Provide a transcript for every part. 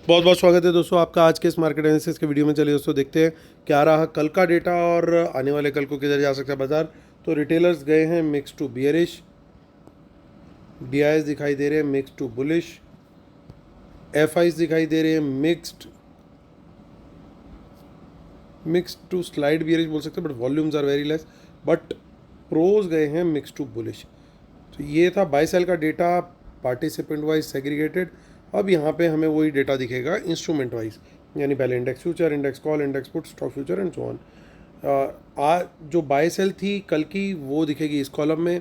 बहुत बहुत स्वागत है दोस्तों आपका आज के इस मार्केट एनालिसिस के वीडियो में। चलिए दोस्तों देखते हैं क्या रहा कल का डेटा और आने वाले कल को किधर जा सकता है बाजार। तो रिटेलर्स गए हैं मिक्स टू बियरिश, डीआईएस दिखाई दे रहे हैं मिक्स टू बुलिश, एफआईस दिखाई दे रहे हैं मिक्स टू स्लाइड बियरिश बोल सकते हैं, but volumes are very less. But pros गए हैं मिक्स टू बुलिश। तो ये था बाय सेल का डेटा पार्टिसिपेंट वाइज सेग्रीगेटेड। अब यहाँ पे हमें वही डेटा दिखेगा इंस्ट्रूमेंट वाइज, यानी पहले index future, index call, index put, stock future and so on. आज जो बाय सेल थी कल की वो दिखेगी इस कॉलम में,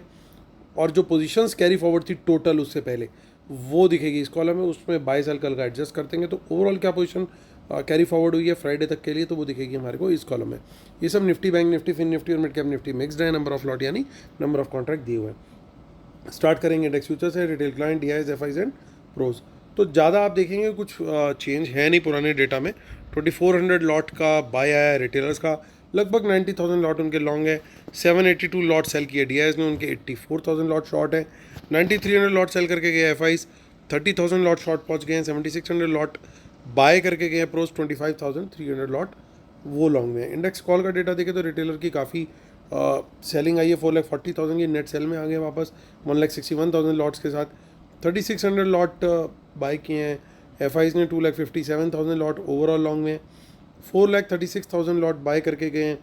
और जो पोजीशंस कैरी फॉरवर्ड थी टोटल उससे पहले वो दिखेगी इस कॉलम में। उसमें बाय सेल कल का एडजस्ट कर देंगे तो ओवरऑल क्या पोजीशन कैरी फॉरवर्ड हुई है फ्राइडे तक के लिए, तो वो दिखेगी हमारे को इस कॉलम में। ये सब Nifty, bank Nifty, fin Nifty और मिड कैप निफ्टी मिक्सड है। नंबर ऑफ लॉट यानी नंबर ऑफ कॉन्ट्रैक्ट दिए हुए हैं। स्टार्ट करेंगे इंडेक्स फ्यूचर से, retail client, DIs, FIs and pros. तो ज़्यादा आप देखेंगे कुछ चेंज है नहीं पुराने डेटा में। 2400 लॉट का बाय आया है रिटेलर्स का, लगभग 90,000 लॉट उनके लॉन्ग है। 782 लॉट सेल किए डीआईएस ने, उनके 84,000 लॉट शॉर्ट है। 9300 लॉट सेल करके गए एफआईज, 30,000 लॉट शॉर्ट पहुंच गए हैं। 7600 लॉट बाय करके गए प्रोज, 25,300 लॉट वो लॉन्ग में है। इंडेक्स कॉल का डेटा देखें तो रिटेलर की काफ़ी सेलिंग आई है। 4,40,000 की नेट सेल में आ गए वापस 1,61,000 लॉट्स के साथ। 3,600 लॉट बाय किए हैं। एफआईज ने 2,57,000 लॉट ओवरऑल लॉन्ग में। 4,36,000 लॉट बाय करके गए हैं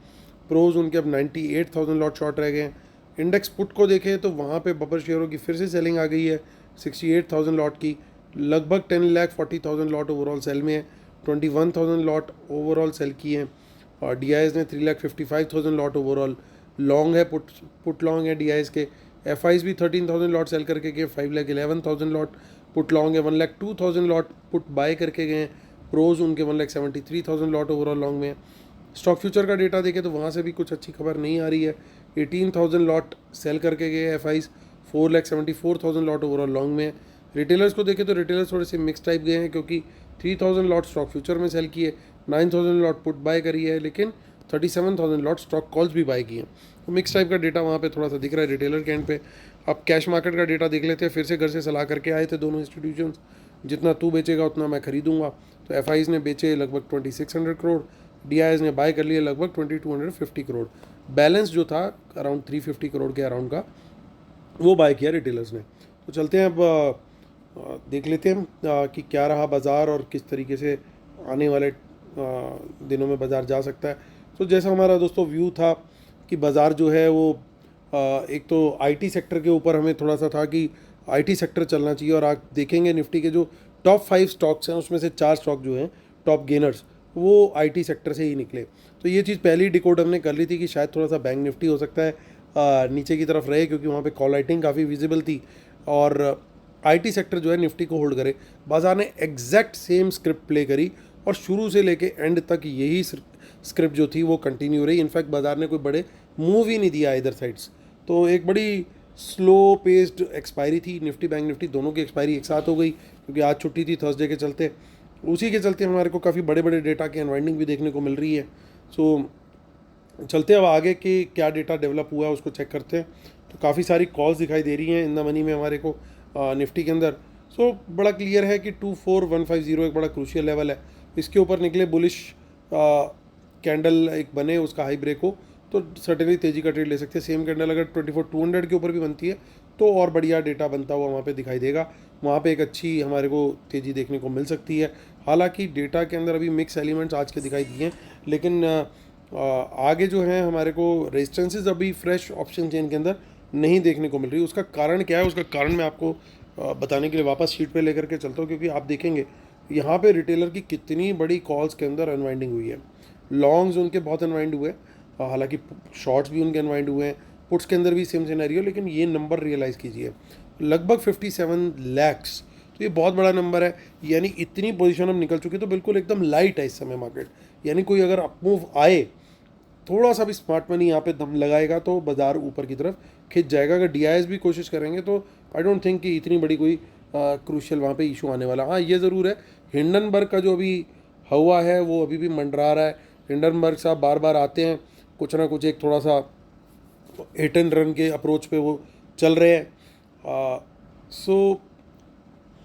प्रोज, उनके अब 98,000 लॉट शॉर्ट रह गए हैं। इंडेक्स पुट को देखें तो वहाँ पे बफर शेयरों की फिर से सेलिंग आ गई है 68,000 लॉट की, लगभग 10,40,000 लॉट ओवरऑल सेल में है। 21,000 लॉट ओवरऑल सेल की हैं। और डीआईएस ने 3,55,000 लॉट ओवरऑल लॉन्ग है, पुट लॉन्ग है डीआईएस के। एफआईज भी 13,000 लॉट सेल करके गए, 5,11,000 लॉट पुट लॉन्ग है। 1,02,000 लॉट पुट बाय करके गए हैं प्रोज, उनके 1,73,000 लॉट ओवरऑल लॉन्ग में। स्टॉक फ्यूचर का डेटा देखें तो वहाँ से भी कुछ अच्छी खबर नहीं आ रही है। 18,000 लॉट सेल करके गए एफआईज, 4,74,000 लॉट ओवरऑल लॉन्ग में। रिटेलर्स को देखें तो रिटेलर्स थोड़े से मिक्स टाइप गए हैं, क्योंकि 3,000 लॉट स्टॉक फ्यूचर में सेल किए, 9,000 लॉट पुट बाय करी है, लेकिन 37,000 लॉट स्टॉक कॉल्स भी बाय किए हैं। तो मिक्स टाइप का डेटा वहाँ पे थोड़ा सा दिख रहा है रिटेलर के एंड पे। अब कैश मार्केट का डेटा देख लेते हैं। फिर से घर से सलाह करके आए थे दोनों इंस्टीट्यूशन, जितना तू बेचेगा उतना मैं खरीदूंगा। तो एफआईज ने बेचे लगभग 2,600 करोड़, डीआईएस ने बाय कर लिए लगभग 2,250 करोड़। बैलेंस जो था अराउंड 350 करोड़ के अराउंड का वो बाय किया रिटेलर्स ने। तो चलते हैं अब देख लेते हैं कि क्या रहा बाज़ार और किस तरीके से आने वाले दिनों में बाज़ार जा सकता है। तो जैसा हमारा दोस्तों व्यू था कि बाज़ार जो है वो एक तो आईटी सेक्टर के ऊपर हमें थोड़ा सा था कि आईटी सेक्टर चलना चाहिए। और आप देखेंगे निफ्टी के जो टॉप 5 स्टॉक्स हैं उसमें से 4 स्टॉक जो हैं टॉप गेनर्स वो आईटी सेक्टर से ही निकले। तो ये चीज़ पहली डिकोड हमने कर ली थी कि शायद थोड़ा सा बैंक निफ्टी हो सकता है नीचे की तरफ रहे, क्योंकि वहाँ पे कॉल राइटिंग काफ़ी विजिबल थी और आईटी सेक्टर जो है निफ्टी को होल्ड करे। बाजार ने एग्जैक्ट सेम स्क्रिप्ट प्ले करी और शुरू से लेके एंड तक यही स्क्रिप्ट जो थी वो कंटिन्यू रही। इनफैक्ट बाजार ने कोई बड़े मूव ही नहीं दिया इधर साइड्स। तो एक बड़ी स्लो पेस्ड एक्सपायरी थी। निफ्टी बैंक निफ्टी दोनों की एक्सपायरी एक साथ हो गई, क्योंकि आज छुट्टी थी थर्सडे के चलते। उसी के चलते हमारे को काफ़ी बड़े बड़े डेटा की अनवाइंडिंग भी देखने को मिल रही है। सो चलते अब आगे के क्या डेटा डेवलप हुआ है उसको चेक करते हैं। तो काफ़ी सारी कॉल्स दिखाई दे रही हैं इन द मनी में हमारे को निफ्टी के अंदर। सो बड़ा क्लियर है कि 24,150 एक बड़ा क्रूशियल लेवल है। इसके ऊपर निकले बुलिश कैंडल एक बने, उसका हाई ब्रेक हो तो सर्टेनली तेज़ी का ट्रेड ले सकते हैं। सेम कैंडल अगर 24,200 के ऊपर भी बनती है तो और बढ़िया डेटा बनता हुआ वहाँ पे दिखाई देगा। वहाँ पे एक अच्छी हमारे को तेज़ी देखने को मिल सकती है। हालांकि डेटा के अंदर अभी मिक्स एलिमेंट्स आज के दिखाई दिए हैं, लेकिन आगे जो है हमारे को रेजिस्टेंसेस अभी फ्रेश ऑप्शन चेन के अंदर नहीं देखने को मिल रही। उसका कारण क्या है, उसका कारण मैं आपको बताने के लिए वापस शीट पे लेकर के चलता हूँ, क्योंकि आप देखेंगे यहाँ पे रिटेलर की कितनी बड़ी कॉल्स के अंदर अनवाइंडिंग हुई है। लॉन्ग्स उनके बहुत अनवाइंड हुए, हालांकि शॉर्ट्स भी उनके अनवाइंड हुए हैं, पुट्स के अंदर भी सेम सिनेरियो। लेकिन ये नंबर रियलाइज़ कीजिए, लगभग 57 लैक्स, तो ये बहुत बड़ा नंबर है। यानी इतनी पोजीशन अब निकल चुकी, तो बिल्कुल एकदम लाइट है इस समय मार्केट। यानी कोई अगर अपमूव आए, थोड़ा सा भी स्मार्ट मनी यहाँ पे दम लगाएगा तो बाजार ऊपर की तरफ खिंच जाएगा। अगर डीआईएस भी कोशिश करेंगे तो आई डोंट थिंक कि इतनी बड़ी कोई क्रूशियल वहाँ पे इशू आने वाला। हाँ ये ज़रूर है, हिंडनबर्ग का जो अभी हवा है वो अभी भी मंडरा रहा है। हिंडनबर्ग साहब बार बार आते हैं, कुछ ना कुछ एक थोड़ा सा हिट एंड रन के अप्रोच पे वो चल रहे हैं। सो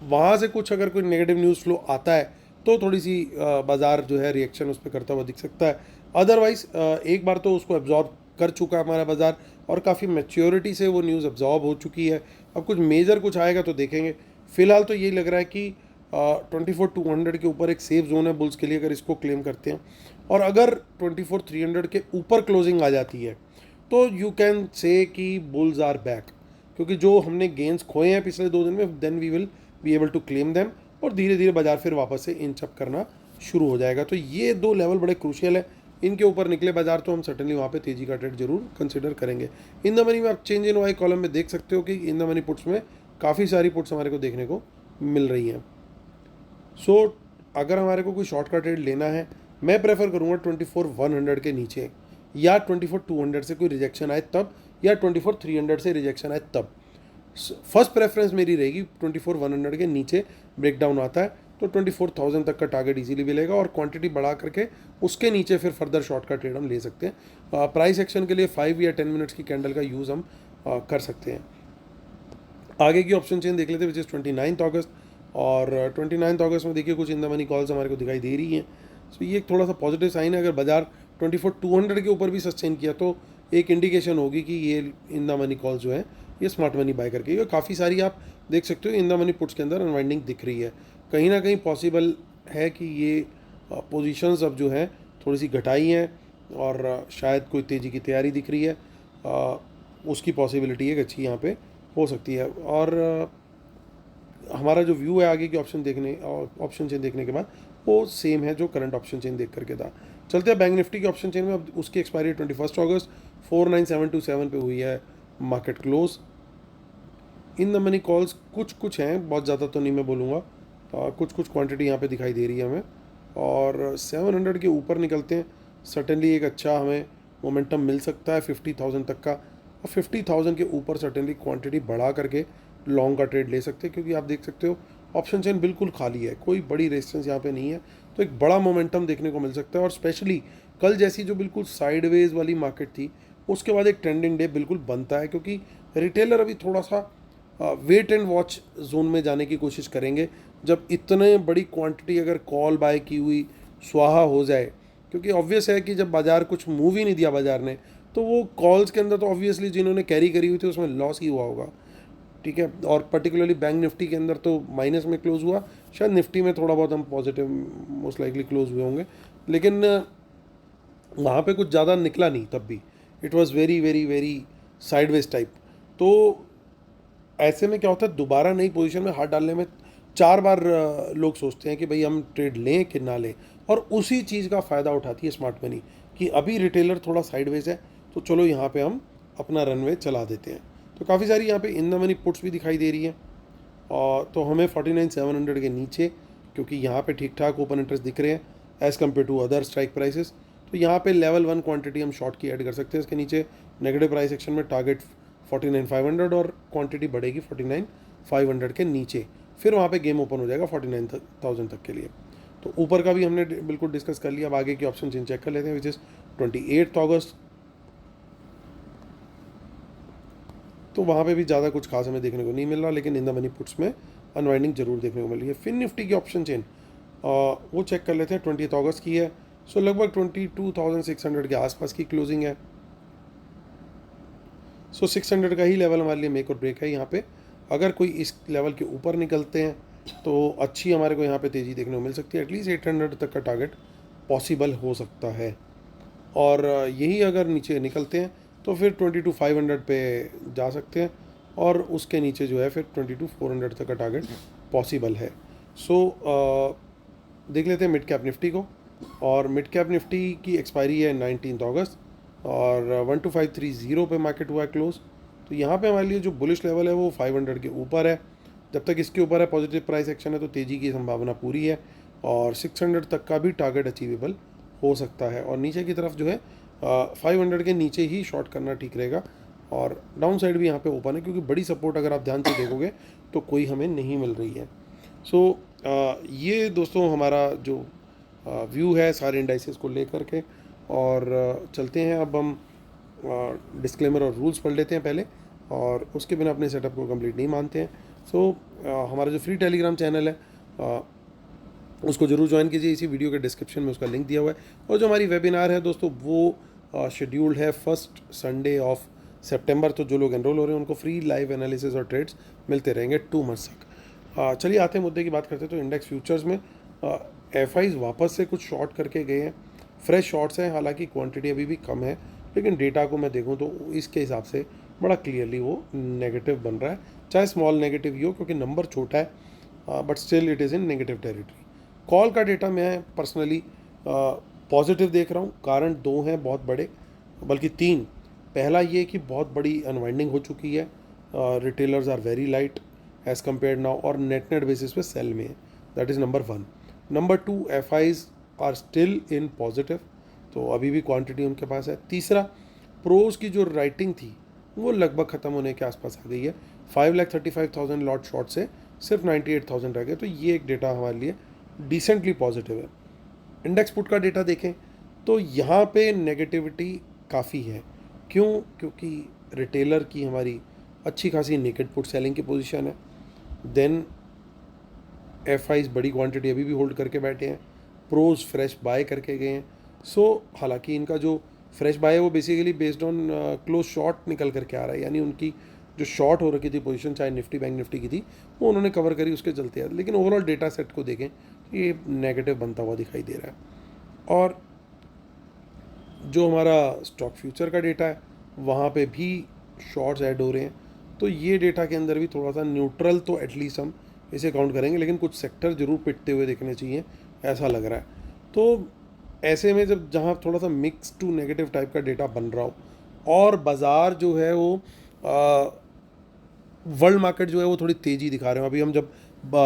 वहाँ से कुछ अगर कोई नेगेटिव न्यूज़ फ्लो आता है तो थोड़ी सी बाज़ार जो है रिएक्शन उस पर करता हुआ दिख सकता है। अदरवाइज़ एक बार तो उसको एब्जॉर्ब कर चुका है हमारा बाज़ार और काफ़ी मैच्योरिटी से वो न्यूज़ एब्जॉर्ब हो चुकी है। अब कुछ मेजर कुछ आएगा तो देखेंगे। फ़िलहाल तो यही लग रहा है कि 24,200 के ऊपर एक सेफ जोन है बुल्स के लिए, अगर इसको क्लेम करते हैं। और अगर 24,300 के ऊपर क्लोजिंग आ जाती है तो यू कैन से कि बुल्स आर बैक, क्योंकि जो हमने गेंस खोए हैं पिछले 2 दिन में, then we will be able to claim them और धीरे धीरे बाजार फिर वापस से इंच अप करना शुरू हो जाएगा। तो ये 2 लेवल बड़े क्रूशियल है। इनके ऊपर निकले बाजार तो हम सर्टनली वहाँ पे तेज़ी का ट्रेड जरूर कंसिडर करेंगे। इन द मनी में आप चेंज इन वाई कॉलम में देख सकते हो कि इन द मनी पुट्स में काफ़ी सारी पुट्स हमारे को देखने को मिल रही हैं। सो अगर हमारे को कोई शॉर्ट का ट्रेड लेना है, मैं प्रेफर करूँगा 24,100 के नीचे, या 24,200 से कोई रिजेक्शन आए तब, या 24,300 से रिजेक्शन आए तब। फर्स्ट प्रेफरेंस मेरी रहेगी 24,100 के नीचे ब्रेकडाउन आता है तो 24,000 तक का टारगेट इजीली मिलेगा और क्वांटिटी बढ़ा करके उसके नीचे फिर फर्दर शॉर्ट का ट्रेड हम ले सकते हैं। प्राइस एक्शन के लिए 5 या 10 मिनट्स की कैंडल का यूज़ हम कर सकते हैं। आगे की ऑप्शन चेन देख लेते हैं विच इज़ 29 अगस्त। और 29 अगस्त में देखिए कुछ इन द मनी कॉल्स हमारे को दिखाई दे रही हैं। सो ये एक थोड़ा सा पॉजिटिव साइन है। अगर बाजार 24,200 के ऊपर भी सस्टेन किया तो एक इंडिकेशन होगी कि ये इन द मनी कॉल्स जो है ये स्मार्ट मनी बाय करके, ये काफ़ी सारी आप देख सकते हो इन द मनी पुट्स के अंदर अनवाइंडिंग दिख रही है। कहीं ना कहीं पॉसिबल है कि ये पोजीशंस अब जो है थोड़ी सी घटाई हैं और शायद कोई तेज़ी की तैयारी दिख रही है। उसकी पॉसिबिलिटी एक अच्छी यहाँ पे हो सकती है। और हमारा जो व्यू है आगे की ऑप्शन चेन देखने के बाद वो सेम है जो करंट ऑप्शन चेन देख करके था। चलते हैं बैंक निफ्टी की ऑप्शन चेन में। अब उसकी एक्सपायरी 21 अगस्त 49727 पे हुई है market close. In the money calls कुछ हैं, बहुत ज़्यादा तो नहीं मैं बोलूँगा, कुछ क्वांटिटी यहाँ पे दिखाई दे रही है हमें। और 700 के ऊपर निकलते हैं सर्टेनली एक अच्छा हमें मोमेंटम मिल सकता है 50,000 तक का। और 50,000 के ऊपर सर्टेनली क्वांटिटी बढ़ा करके लॉन्ग का ट्रेड ले सकते हैं, क्योंकि आप देख सकते हो ऑप्शन चेन बिल्कुल खाली है, कोई बड़ी रेजिस्टेंस यहाँ पे नहीं है। तो एक बड़ा मोमेंटम देखने को मिल सकता है। और स्पेशली कल जैसी जो बिल्कुल साइडवेज वाली मार्केट थी उसके बाद एक ट्रेंडिंग डे बिल्कुल बनता है, क्योंकि रिटेलर अभी थोड़ा सा वेट एंड वॉच जोन में जाने की कोशिश करेंगे जब इतने बड़ी क्वांटिटी अगर कॉल बाय की हुई स्वाहा हो जाए। क्योंकि ऑब्वियस है कि जब बाजार कुछ मूव ही नहीं दिया बाजार ने, तो वो कॉल्स के अंदर तो ऑब्वियसली जिन्होंने कैरी करी हुई थी उसमें लॉस ही हुआ होगा। ठीक है, और पर्टिकुलरली बैंक निफ्टी के अंदर तो माइनस में क्लोज हुआ, शायद निफ्टी में थोड़ा बहुत हम पॉजिटिव मोस्ट लाइकली क्लोज हुए होंगे, लेकिन वहाँ पे कुछ ज़्यादा निकला नहीं तब भी। It was very very very sideways type. तो ऐसे में क्या होता है, दोबारा नई पोजीशन में हाथ डालने में 4 बार लोग सोचते हैं कि भाई हम ट्रेड लें कि ना लें। और उसी चीज़ का फ़ायदा उठाती है स्मार्ट मनी कि अभी रिटेलर थोड़ा साइडवेज है तो चलो यहाँ पे हम अपना रनवे चला देते हैं। तो काफ़ी सारी यहाँ पे इन द मनी पुट्स भी दिखाई दे रही हैं। और तो हमें 49,700 के नीचे, क्योंकि यहाँ पे ठीक ठाक ओपन इंटरेस्ट दिख रहे हैं as compare to other strike prices, तो यहाँ पे लेवल 1 क्वांटिटी हम शॉर्ट की ऐड कर सकते हैं। इसके नीचे नेगेटिव प्राइस एक्शन में टारगेट 49,500 और क्वांटिटी बढ़ेगी 49,500 के नीचे, फिर वहाँ पे गेम ओपन हो जाएगा 49,000 तक के लिए। तो ऊपर का भी हमने बिल्कुल डिस्कस कर लिया। अब आगे की ऑप्शन चेन चेक कर लेते हैं विच इज़ 28 अगस्त। तो वहाँ पे भी ज़्यादा कुछ खास हमें देखने को नहीं मिल रहा, लेकिन इन द मनी पुट्स में अनवाइंडिंग जरूर देखने को मिल रही है। फिन निफ्टी की ऑप्शन चेन वो चेक कर लेते हैं। 20 अगस्त की है। सो लगभग 22,600 के आसपास की क्लोजिंग है। सो 600 का ही लेवल हमारे लिए मेक और ब्रेक है यहाँ पे। अगर कोई इस लेवल के ऊपर निकलते हैं तो अच्छी हमारे को यहाँ पे तेज़ी देखने को मिल सकती है। एटलीस्ट 800 तक का टारगेट पॉसिबल हो सकता है। और यही अगर नीचे निकलते हैं तो फिर 22,500 पे जा सकते हैं और उसके नीचे जो है फिर 22,400 तक का टारगेट पॉसिबल है। सो देख लेते हैं मिड कैप निफ्टी को। और मिड कैप निफ्टी की एक्सपायरी है 19 अगस्त और 12530 पे मार्केट हुआ है क्लोज। तो यहाँ पे हमारे लिए जो बुलिश लेवल है वो 500 के ऊपर है। जब तक इसके ऊपर है पॉजिटिव प्राइस एक्शन है तो तेज़ी की संभावना पूरी है और 600 तक का भी टारगेट अचीवेबल हो सकता है। और नीचे की तरफ जो है 500 के नीचे ही शॉर्ट करना ठीक रहेगा। और डाउन साइड भी यहाँ पे ओपन है, क्योंकि बड़ी सपोर्ट अगर आप ध्यान से देखोगे तो कोई हमें नहीं मिल रही है। सो ये दोस्तों हमारा जो व्यू है सारे इंडाइसेस को लेकर के। और चलते हैं अब हम डिस्क्लेमर और रूल्स पढ़ लेते हैं पहले, और उसके बिना अपने सेटअप को कंप्लीट नहीं मानते हैं। सो हमारा जो फ्री टेलीग्राम चैनल है उसको जरूर ज्वाइन कीजिए, इसी वीडियो के डिस्क्रिप्शन में उसका लिंक दिया हुआ है। और जो हमारी वेबिनार है दोस्तों वो शेड्यूल्ड है फर्स्ट संडे ऑफ सितंबर, तो जो लोग एनरोल हो रहे हैं उनको फ्री लाइव एनालिसिस और ट्रेड्स मिलते रहेंगे 2 मंथ्स तक। चलिए आते हैं मुद्दे की बात करते हैं। तो इंडेक्स फ्यूचर्स में एफआईज वापस से कुछ शॉर्ट करके गए हैं, फ्रेश शॉर्ट्स हैं, हालांकि क्वांटिटी अभी भी कम है, लेकिन डेटा को मैं देखूं तो इसके हिसाब से बड़ा क्लियरली वो नेगेटिव बन रहा है, चाहे स्मॉल नेगेटिव ही हो क्योंकि नंबर छोटा है, but still it is in negative territory. Call का डेटा मैं पर्सनली पॉजिटिव देख रहा हूँ। कारण 2 हैं बहुत बड़े, बल्कि 3। पहला ये कि बहुत बड़ी अनवाइंडिंग हो चुकी है, retailers are very light as compare now, और नेट बेसिस पे सेल में है, that is number 1। Number 2, F Is are still in positive, तो अभी भी क्वांटिटी उनके पास है। तीसरा, प्रोज की जो राइटिंग थी वो लगभग ख़त्म होने के आसपास आ गई है, 5,35,000 लॉट शॉर्ट से सिर्फ 98,000 रह गए, तो ये एक डेटा हमारे लिए डिसेंटली पॉजिटिव है। इंडेक्स पुट का डेटा देखें तो यहाँ पे नेगेटिविटी काफ़ी है। क्यों? क्योंकि रिटेलर की हमारी अच्छी खासी नेकेड पुट सेलिंग की पोजीशन है। देन एफ आईज बड़ी क्वांटिटी अभी भी होल्ड करके बैठे हैं, प्रोज फ्रेश बाय करके गए हैं। हालांकि इनका जो फ्रेश बाय है वो basically based on close short निकल करके आ रहा है, यानी उनकी जो शॉर्ट हो रखी थी पोजीशन, चाहे निफ्टी बैंक निफ्टी की थी, वो उन्होंने कवर करी, उसके चलते है। लेकिन ओवरऑल डेटा सेट को देखें ये नेगेटिव बनता हुआ दिखाई दे रहा है। और जो हमारा स्टॉक फ्यूचर का डेटा है वहाँ पे भी शॉर्ट्स ऐड हो रहे हैं, तो ये डेटा के अंदर भी थोड़ा सा न्यूट्रल तो एटलीस्ट हम इसे काउंट करेंगे, लेकिन कुछ सेक्टर जरूर पिटते हुए देखने चाहिए, ऐसा लग रहा है। तो ऐसे में जब जहाँ थोड़ा सा मिक्स टू नेगेटिव टाइप का डेटा बन रहा हो, और बाज़ार जो है वो वर्ल्ड मार्केट जो है वो थोड़ी तेज़ी दिखा रहे हैं। अभी हम जब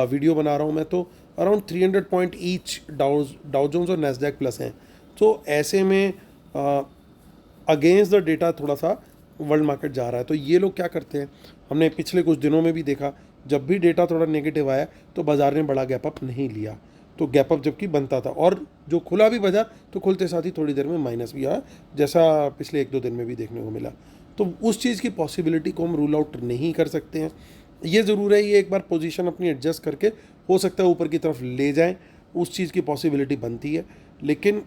वीडियो बना रहा हूँ मैं, तो around 300 point each Dow Jones और नैस्डैक प्लस हैं। तो ऐसे में अगेंस्ट द डेटा थोड़ा सा वर्ल्ड मार्केट जा रहा है। तो ये लोग क्या करते हैं, हमने पिछले कुछ दिनों में भी देखा, जब भी डेटा थोड़ा नेगेटिव आया तो बाज़ार ने बड़ा गैप अप नहीं लिया, तो गैप अप जबकि बनता था, और जो खुला भी बाजार तो खुलते साथ ही थोड़ी देर में माइनस भी आया, जैसा पिछले 1-2 दिन में भी देखने को मिला। तो उस चीज़ की पॉसिबिलिटी को हम रूल आउट नहीं कर सकते हैं। ये ज़रूर है, ये एक बार पोजीशन अपनी एडजस्ट करके हो सकता है ऊपर की तरफ ले जाएं, उस चीज़ की पॉसिबिलिटी बनती है। लेकिन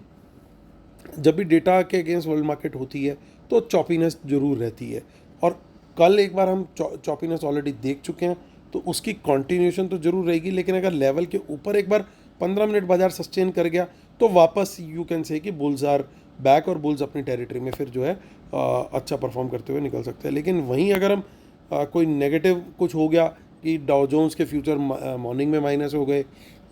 जब भी डेटा के अगेंस्ट वर्ल्ड मार्केट होती है तो चॉपीनेस जरूर रहती है, और कल एक बार हम चॉपीनेस ऑलरेडी देख चुके हैं, तो उसकी कंटिन्यूशन तो जरूर रहेगी। लेकिन अगर लेवल के ऊपर एक बार 15 मिनट बाजार सस्टेन कर गया तो वापस यू कैन से कि बुल्स आर बैक, और बुल्स अपनी टेरिटरी में फिर जो है अच्छा परफॉर्म करते हुए निकल सकते हैं। लेकिन वहीं अगर हम कोई नेगेटिव कुछ हो गया कि डाउ जोन्स के फ्यूचर मॉर्निंग में माइनस हो गए,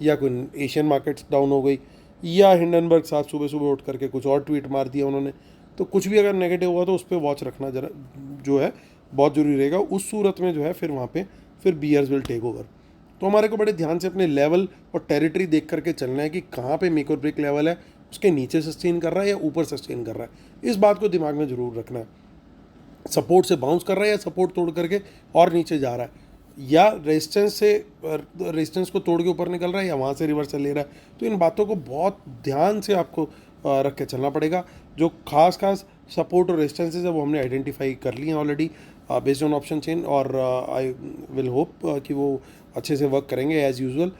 या कोई एशियन मार्केट्स डाउन हो गई, या हिंडनबर्ग साहब सुबह सुबह उठ करके कुछ और ट्वीट मार दिया उन्होंने, तो कुछ भी अगर नेगेटिव हुआ तो उस पर वॉच रखना जरा जो है बहुत ज़रूरी रहेगा। उस सूरत में जो है फिर वहाँ पे फिर बियर्स विल टेक ओवर। तो हमारे को बड़े ध्यान से अपने लेवल और टेरिटरी देख करके चलना है कि कहाँ पे मेक और ब्रेक लेवल है, उसके नीचे सस्टेन कर रहा है या ऊपर सस्टेन कर रहा है, इस बात को दिमाग में ज़रूर रखना है। सपोर्ट से बाउंस कर रहा है या सपोर्ट तोड़ करके और नीचे जा रहा है, या रेजिस्टेंस को तोड़ के ऊपर निकल रहा है, या वहाँ से रिवर्सल ले रहा है। तो इन बातों को बहुत ध्यान से आपको रख के चलना पड़ेगा। जो खास सपोर्ट और रेजिस्टेंसेज है वो हमने आइडेंटिफाई कर लिए हैं already based on option chain, और आई विल होप कि वो अच्छे से वर्क करेंगे एज़ यूजुअल,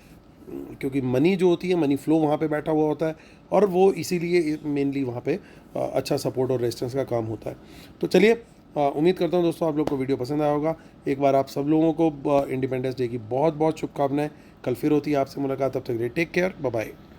क्योंकि मनी जो होती है, मनी फ्लो वहाँ पे बैठा हुआ होता है, और वो इसीलिए मेनली वहाँ पे अच्छा सपोर्ट और रेजिस्टेंस का काम होता है। तो चलिए, उम्मीद करता हूँ दोस्तों आप लोग को वीडियो पसंद आया होगा। एक बार आप सब लोगों को इंडिपेंडेंस डे की बहुत बहुत शुभकामनाएं। कल फिर होती है आपसे मुलाकात, तब तक टेक केयर, बाय बाय।